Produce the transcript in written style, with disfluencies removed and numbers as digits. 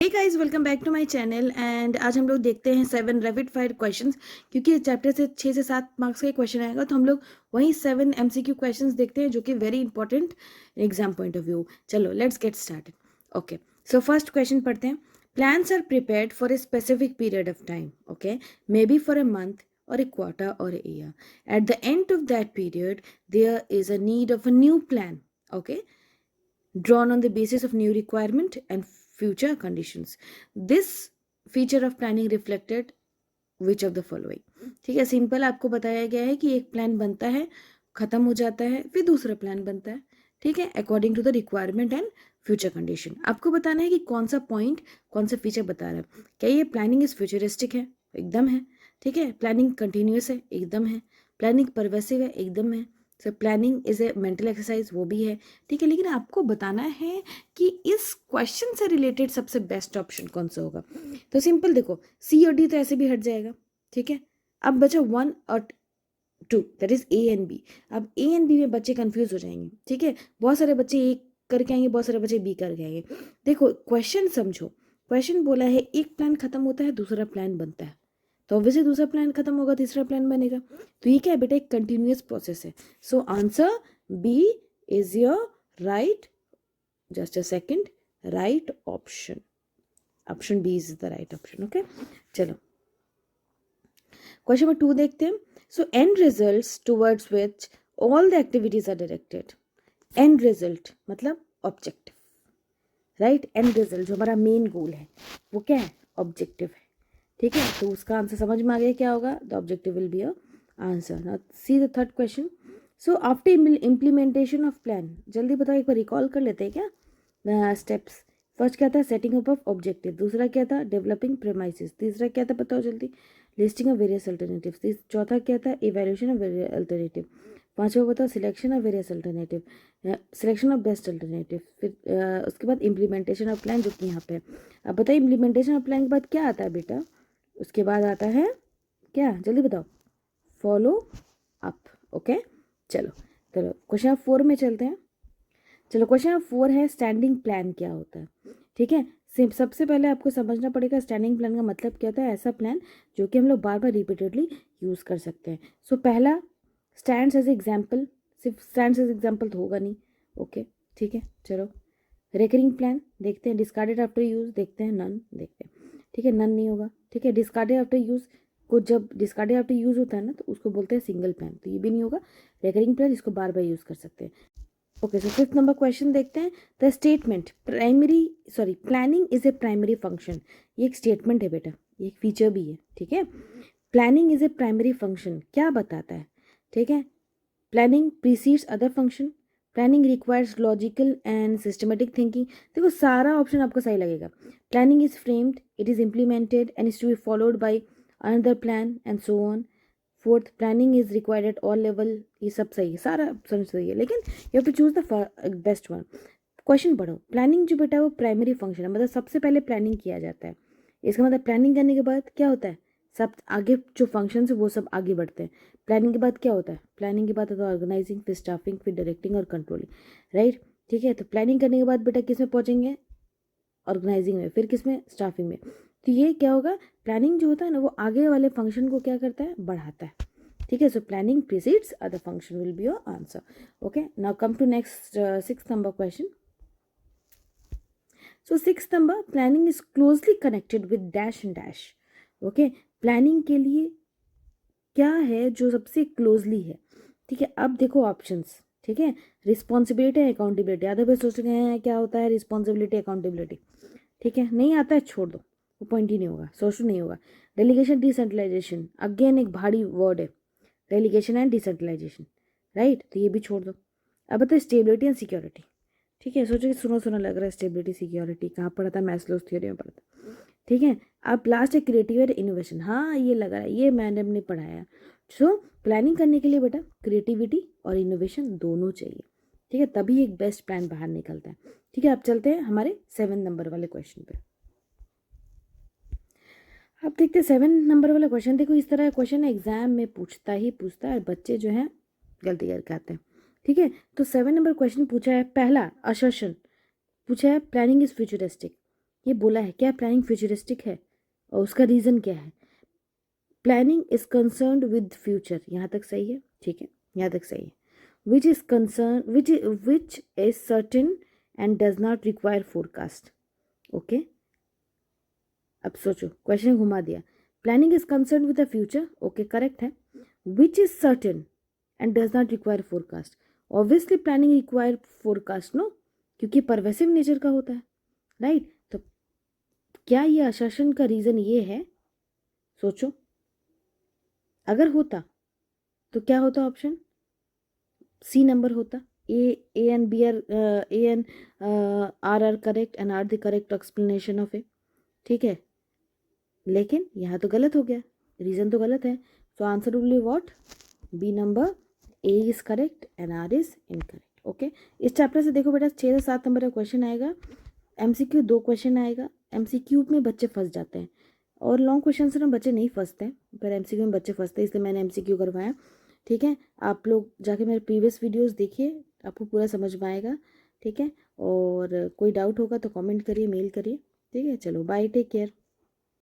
Hey guys, welcome back to my channel. And आज हम लोग देखते हैं 7 रैपिड फायर क्वेश्चंस। क्योंकि इस चैप्टर से 6 से 7 मार्क्स का क्वेश्चन आएगा, तो हम लोग वही 7 एमसीक्यू क्वेश्चंस देखते हैं जो कि very important exam point of view. चलो let's get started. Okay, so first question पढ़ते हैं। Plans are prepared for a specific period of time, okay, may be for a month or a quarter or a year. At the end of that period, there is a need of a new plan, okay, drawn on the basis of new requirement and future conditions. This feature of planning reflected which of the following? ठीक है, simple आपको बताया गया है कि एक plan बनता है, खत्म हो जाता है, फिर दूसरा प्लान बनता है। ठीक है, according to the requirement and future condition. आपको बताना है कि कौन सा पॉइंट कौन सा फीचर बता रहा है। क्या ये प्लानिंग इज फ्यूचरिस्टिक है? एकदम है। ठीक है, प्लानिंग कंटिन्यूस है? एकदम है। प्लानिंग परवेसिव है? एकदम है। So planning is A mental exercise? वो भी है। ठीक है, लेकिन आपको बताना है कि इस क्वेश्चन से रिलेटेड सबसे बेस्ट ऑप्शन कौन सा होगा। तो सिंपल देखो, सी और डी तो ऐसे भी हट जाएगा। ठीक है, अब बचा 1 और 2, that is A and B. अब ए एंड बी में बच्चे कंफ्यूज हो जाएंगे। ठीक है, बहुत सारे बच्चे ए करके आएंगे, बहुत सारे बच्चे बी करके आएंगे। देखो क्वेश्चन समझो। क्वेश्चन बोला है एक प्लान खत्म होता है, दूसरा प्लान बनता है, तो ऑब्वियसली दूसरा प्लान खत्म होगा, तीसरा प्लान बनेगा। तो ये क्या है बेटा? एक कंटिन्यूअस प्रोसेस है। So answer B is your right, just a second, right option. Option B is the right option. Okay, चलो क्वेश्चन नंबर 2 देखते हैं। So end results towards which all the activities are directed. End result मतलब objective, right? End result जो हमारा main goal है वो क्या है? ऑब्जेक्टिव है। ठीक है, तो उसका आंसर समझ में आ गया क्या होगा? The objective will be a answer. Now see the third question. So after implementation of plan, जल्दी बताओ, एक बार रिकॉल कर लेते हैं क्या स्टेप्स। फर्स्ट क्या था? Setting up of objective. दूसरा क्या था? Developing premises. तीसरा क्या था? बताओ जल्दी। Listing of various alternative. चौथा क्या था? Evaluation of various alternative. पांचवा बताओ? Selection of various alternative, selection of best alternative. फिर उसके बाद इम्प्लीमेंटेशन ऑफ प्लान, जो कि यहाँ पे है। अब बताइए इम्प्लीमेंटेशन ऑफ प्लान के बाद क्या आता है बेटा? उसके बाद आता है क्या? जल्दी बताओ। Follow up. ओके, चलो चलो क्वेश्चन नंबर 4 में चलते हैं। चलो क्वेश्चन नंबर 4 है स्टैंडिंग प्लान क्या होता है। ठीक है, सबसे पहले आपको समझना पड़ेगा स्टैंडिंग प्लान का मतलब क्या होता है। ऐसा प्लान जो कि हम लोग बार बार रिपीटेडली यूज़ कर सकते हैं। सो पहला स्टैंड्स एज एग्जाम्पल। सिर्फ स्टैंड्स एज एग्जाम्पल तो होगा नहीं। ओके, ठीक है, चलो रेकरिंग प्लान देखते हैं। डिस्कार्डेड आफ्टर यूज देखते हैं, नन देखते हैं। ठीक है, नन नहीं होगा। ठीक है, डिस्कार्डेड आफ्टर यूज को, जब डिस्कार्डेड आफ्टर यूज होता है ना, तो उसको बोलते हैं सिंगल प्लान, तो ये भी नहीं होगा। रेकरिंग प्लान इसको बार बार यूज कर सकते हैं। ओके, सो 5th नंबर क्वेश्चन देखते हैं। The statement planning is a primary function. ये एक स्टेटमेंट है बेटा, ये एक फीचर भी है। ठीक है, planning is a primary function क्या बताता है? ठीक है, planning precedes other function, planning requires logical and systematic thinking. देखो सारा ऑप्शन आपको सही लगेगा। Planning is framed, it is implemented and is to be followed by another plan and so on. Fourth, planning is required at all level. ये सब सही है, सारा ऑप्शन सही है, लेकिन you have to choose the best one. Question पढ़ो। Planning जो बेटा वो प्राइमरी फंक्शन है, मतलब सबसे पहले प्लानिंग किया जाता है। इसका मतलब प्लानिंग करने के बाद क्या होता है? सब आगे जो फंक्शन है वो सब आगे बढ़ते हैं। प्लानिंग के बाद क्या होता है? प्लानिंग के बाद होता है ऑर्गेनाइजिंग, फिर स्टाफिंग, फिर डायरेक्टिंग और कंट्रोलिंग, राइट? ठीक है, तो प्लानिंग करने के बाद बेटा किस में पहुंचेंगे? ऑर्गेनाइजिंग में, फिर किस में? स्टाफिंग में। तो ये क्या होगा? प्लानिंग जो होता है ना, वो आगे वाले फंक्शन को क्या करता है? बढ़ाता है। ठीक है, so planning precedes other function will be your answer. Okay, now come to next 6th number question. So 6th number, planning is closely connected with dash and dash. Okay, planning के लिए क्या है जो सबसे क्लोजली है? ठीक है, अब देखो ऑप्शंस। ठीक है, रिस्पॉन्सिबिलिटी एंड अकाउंटेबिलिटी। आधे पे सोच रहे हैं क्या होता है रिस्पॉन्सिबिलिटी अकाउंटेबिलिटी। ठीक है, नहीं आता है छोड़ दो, वो पॉइंट ही नहीं होगा, सोचो नहीं होगा। डेलीगेशन डिसेंट्रलाइजेशन, अगेन एक भारी वर्ड है, डेलीगेशन एंड डिसेंट्रलाइजेशन, राइट? तो ये भी छोड़ दो। अब बताए स्टेबिलिटी एंड सिक्योरिटी। ठीक है, सोचो कि सुनो सुनो लग रहा है, स्टेबिलिटी सिक्योरिटी कहाँ पढ़ा था? मैस्लोस थ्योरी में पढ़ा था। ठीक है, अब लास्ट है क्रिएटिव और इनोवेशन। हाँ ये लग रहा है, ये मैंने ने पढ़ाया। सो प्लानिंग करने के लिए बेटा क्रिएटिविटी और इनोवेशन दोनों चाहिए। ठीक है, तभी एक बेस्ट प्लान बाहर निकलता है। ठीक है, अब चलते हैं हमारे 7 नंबर वाले क्वेश्चन पे। अब देखते हैं 7 नंबर वाला क्वेश्चन। देखो इस तरह का क्वेश्चन एग्जाम में पूछता है, और बच्चे जो हैं गलती करके आते हैं। ठीक है, तो 7 नंबर क्वेश्चन पूछा है, पहला असर्शन पूछा है प्लानिंग इज फ्यूचरिस्टिक। ये बोला है क्या प्लानिंग फ्यूचरिस्टिक है और उसका रीज़न क्या है। Planning is concerned with future, यहाँ तक सही है, ठीक है, यहाँ तक सही है। Which is concern which is certain and does not require forecast. Okay, अब सोचो, क्वेश्चन घुमा दिया। Planning is concern with the future, okay correct है। Which is certain and does not require forecast, obviously planning require forecast no, क्योंकि pervasive nature का होता है, right. तो क्या ये असर्शन का रीजन ये है, सोचो, अगर होता तो क्या होता, ऑप्शन सी नंबर होता। A and B are A and R correct and R the correct explanation of A, ठीक है। लेकिन यहाँ तो गलत हो गया, रीज़न तो गलत है। So answer will be what, B number, A is correct and R is incorrect. Okay, इस चैप्टर से देखो बेटा 6 से 7 नंबर का क्वेश्चन आएगा, एमसीक्यू 2 क्वेश्चन आएगा। एमसीक्यू में बच्चे फंस जाते हैं और लॉन्ग क्वेश्चन से ना बच्चे नहीं फंसते हैं, पर एमसीक्यू में बच्चे फंसते हैं, इसलिए मैंने एमसीक्यू करवाया, ठीक है। आप लोग जाके मेरे प्रीवियस वीडियोस देखिए, आपको पूरा समझ में आएगा, ठीक है। और कोई डाउट होगा तो कमेंट करिए, मेल करिए, ठीक है। चलो बाय, टेक केयर।